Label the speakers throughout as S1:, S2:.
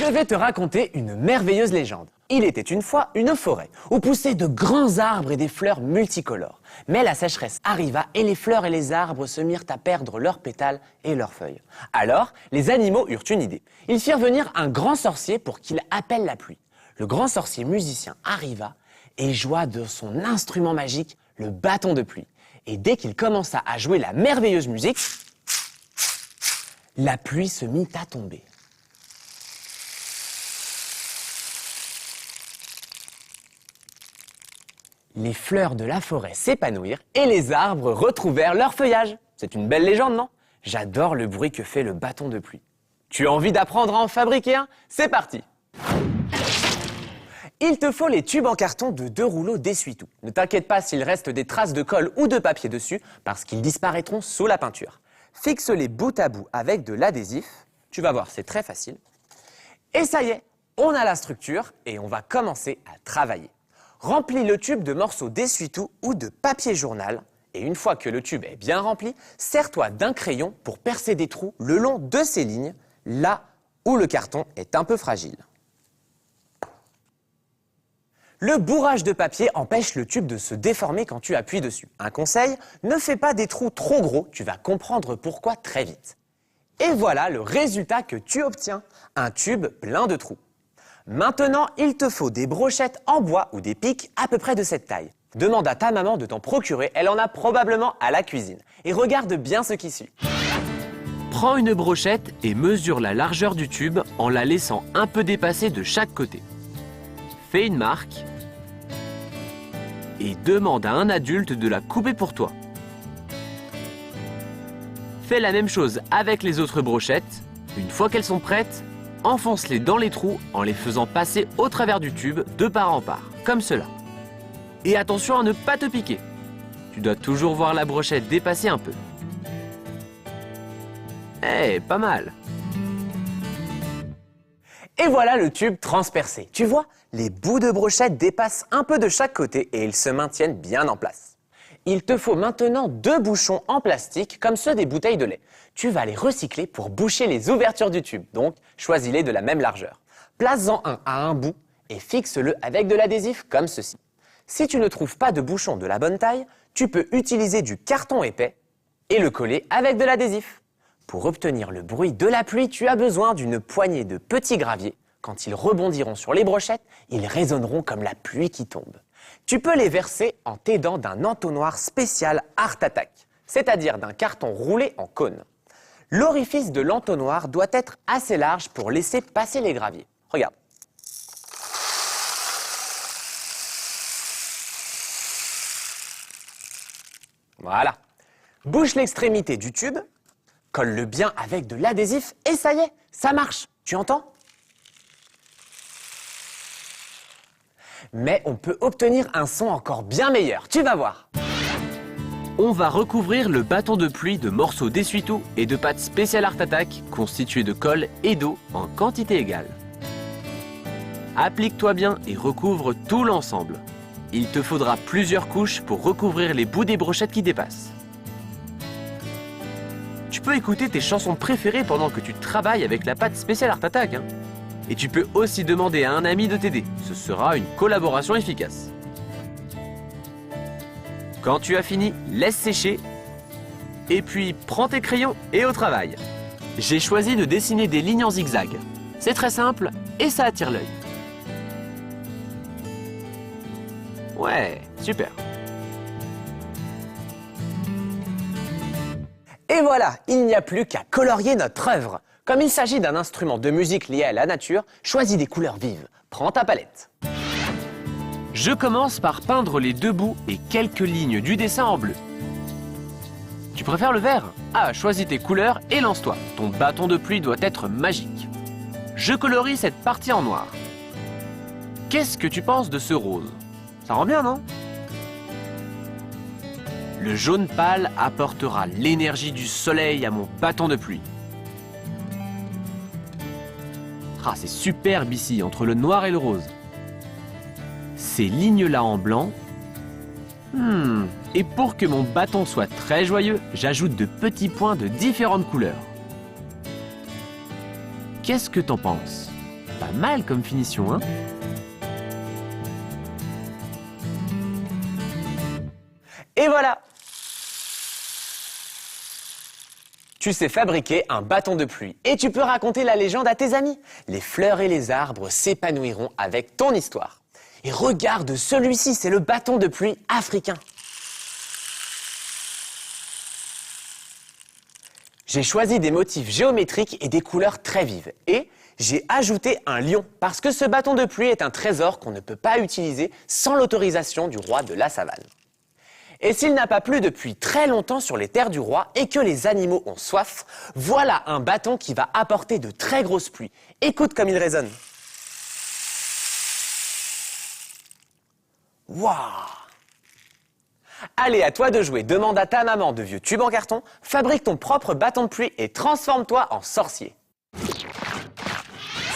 S1: Je vais te raconter une merveilleuse légende. Il était une fois une forêt où poussaient de grands arbres et des fleurs multicolores. Mais la sécheresse arriva et les fleurs et les arbres se mirent à perdre leurs pétales et leurs feuilles. Alors, les animaux eurent une idée. Ils firent venir un grand sorcier pour qu'il appelle la pluie. Le grand sorcier musicien arriva et joua de son instrument magique, le bâton de pluie. Et dès qu'il commença à jouer la merveilleuse musique, la pluie se mit à tomber. Les fleurs de la forêt s'épanouirent et les arbres retrouvèrent leur feuillage. C'est une belle légende, non? J'adore le bruit que fait le bâton de pluie. Tu as envie d'apprendre à en fabriquer un? C'est parti! Il te faut les tubes en carton de 2 rouleaux d'essuie-tout. Ne t'inquiète pas s'il reste des traces de colle ou de papier dessus, parce qu'ils disparaîtront sous la peinture. Fixe-les bout à bout avec de l'adhésif. Tu vas voir, c'est très facile. Et ça y est, on a la structure et on va commencer à travailler. Remplis le tube de morceaux d'essuie-tout ou de papier journal. Et une fois que le tube est bien rempli, sers-toi d'un crayon pour percer des trous le long de ces lignes, là où le carton est un peu fragile. Le bourrage de papier empêche le tube de se déformer quand tu appuies dessus. Un conseil, ne fais pas des trous trop gros, tu vas comprendre pourquoi très vite. Et voilà le résultat que tu obtiens, un tube plein de trous. Maintenant, il te faut des brochettes en bois ou des pics à peu près de cette taille. Demande à ta maman de t'en procurer, elle en a probablement à la cuisine. Et regarde bien ce qui suit.
S2: Prends une brochette et mesure la largeur du tube en la laissant un peu dépasser de chaque côté. Fais une marque et demande à un adulte de la couper pour toi. Fais la même chose avec les autres brochettes. Une fois qu'elles sont prêtes, enfonce-les dans les trous en les faisant passer au travers du tube de part en part, comme cela. Et attention à ne pas te piquer. Tu dois toujours voir la brochette dépasser un peu. Eh, pas mal.
S1: Et voilà le tube transpercé. Tu vois, les bouts de brochette dépassent un peu de chaque côté et ils se maintiennent bien en place. Il te faut maintenant 2 bouchons en plastique comme ceux des bouteilles de lait. Tu vas les recycler pour boucher les ouvertures du tube, donc choisis-les de la même largeur. Place-en un à un bout et fixe-le avec de l'adhésif comme ceci. Si tu ne trouves pas de bouchon de la bonne taille, tu peux utiliser du carton épais et le coller avec de l'adhésif. Pour obtenir le bruit de la pluie, tu as besoin d'une poignée de petits graviers. Quand ils rebondiront sur les brochettes, ils résonneront comme la pluie qui tombe. Tu peux les verser en t'aidant d'un entonnoir spécial Art Attack, c'est-à-dire d'un carton roulé en cône. L'orifice de l'entonnoir doit être assez large pour laisser passer les graviers. Regarde. Voilà. Bouche l'extrémité du tube, colle-le bien avec de l'adhésif et ça y est, ça marche. Tu entends ? Mais on peut obtenir un son encore bien meilleur, tu vas voir.
S2: On va recouvrir le bâton de pluie de morceaux d'essuie-tout et de pâte spéciale Art Attack constituée de colle et d'eau en quantité égale. Applique-toi bien et recouvre tout l'ensemble. Il te faudra plusieurs couches pour recouvrir les bouts des brochettes qui dépassent. Tu peux écouter tes chansons préférées pendant que tu travailles avec la pâte spéciale Art Attack. Et tu peux aussi demander à un ami de t'aider. Ce sera une collaboration efficace. Quand tu as fini, laisse sécher. Et puis, prends tes crayons et au travail. J'ai choisi de dessiner des lignes en zigzag. C'est très simple et ça attire l'œil. Ouais, super.
S1: Et voilà, il n'y a plus qu'à colorier notre œuvre. Comme il s'agit d'un instrument de musique lié à la nature, choisis des couleurs vives. Prends ta palette.
S2: Je commence par peindre les 2 bouts et quelques lignes du dessin en bleu. Tu préfères le vert? Ah, choisis tes couleurs et lance-toi. Ton bâton de pluie doit être magique. Je colorie cette partie en noir. Qu'est-ce que tu penses de ce rose? Ça rend bien, non? Le jaune pâle apportera l'énergie du soleil à mon bâton de pluie. Ah, c'est superbe ici, entre le noir et le rose. Ces lignes-là en blanc. Et pour que mon bâton soit très joyeux, j'ajoute de petits points de différentes couleurs. Qu'est-ce que t'en penses? Pas mal comme finition, hein?
S1: Et voilà! Tu sais fabriquer un bâton de pluie et tu peux raconter la légende à tes amis. Les fleurs et les arbres s'épanouiront avec ton histoire. Et regarde celui-ci, c'est le bâton de pluie africain. J'ai choisi des motifs géométriques et des couleurs très vives. Et j'ai ajouté un lion parce que ce bâton de pluie est un trésor qu'on ne peut pas utiliser sans l'autorisation du roi de la savane. Et s'il n'a pas plu depuis très longtemps sur les terres du roi et que les animaux ont soif, voilà un bâton qui va apporter de très grosses pluies. Écoute comme il résonne. Waouh! Allez, à toi de jouer. Demande à ta maman de vieux tubes en carton, fabrique ton propre bâton de pluie et transforme-toi en sorcier.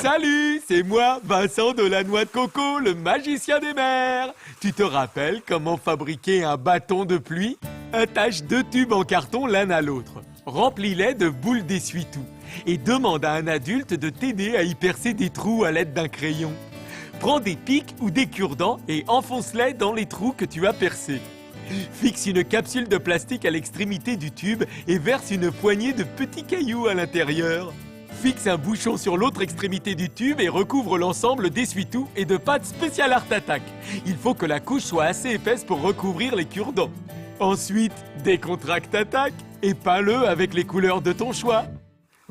S3: Salut, c'est moi, Vincent de la Noix de Coco, le magicien des mers. Tu te rappelles comment fabriquer un bâton de pluie? Attache 2 tubes en carton l'un à l'autre. Remplis-les de boules d'essuie-tout et demande à un adulte de t'aider à y percer des trous à l'aide d'un crayon. Prends des pics ou des cure-dents et enfonce-les dans les trous que tu as percés. Fixe une capsule de plastique à l'extrémité du tube et verse une poignée de petits cailloux à l'intérieur. Fixe un bouchon sur l'autre extrémité du tube et recouvre l'ensemble d'essuie-tout et de pâte spéciale Art Attack. Il faut que la couche soit assez épaisse pour recouvrir les cure-dents. Ensuite, décontracte ta tac et peins-le avec les couleurs de ton choix.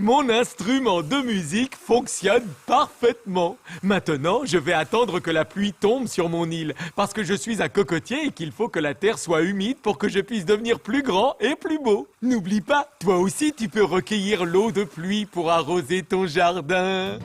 S3: Mon instrument de musique fonctionne parfaitement. Maintenant, je vais attendre que la pluie tombe sur mon île parce que je suis un cocotier et qu'il faut que la terre soit humide pour que je puisse devenir plus grand et plus beau. N'oublie pas, toi aussi tu peux recueillir l'eau de pluie pour arroser ton jardin.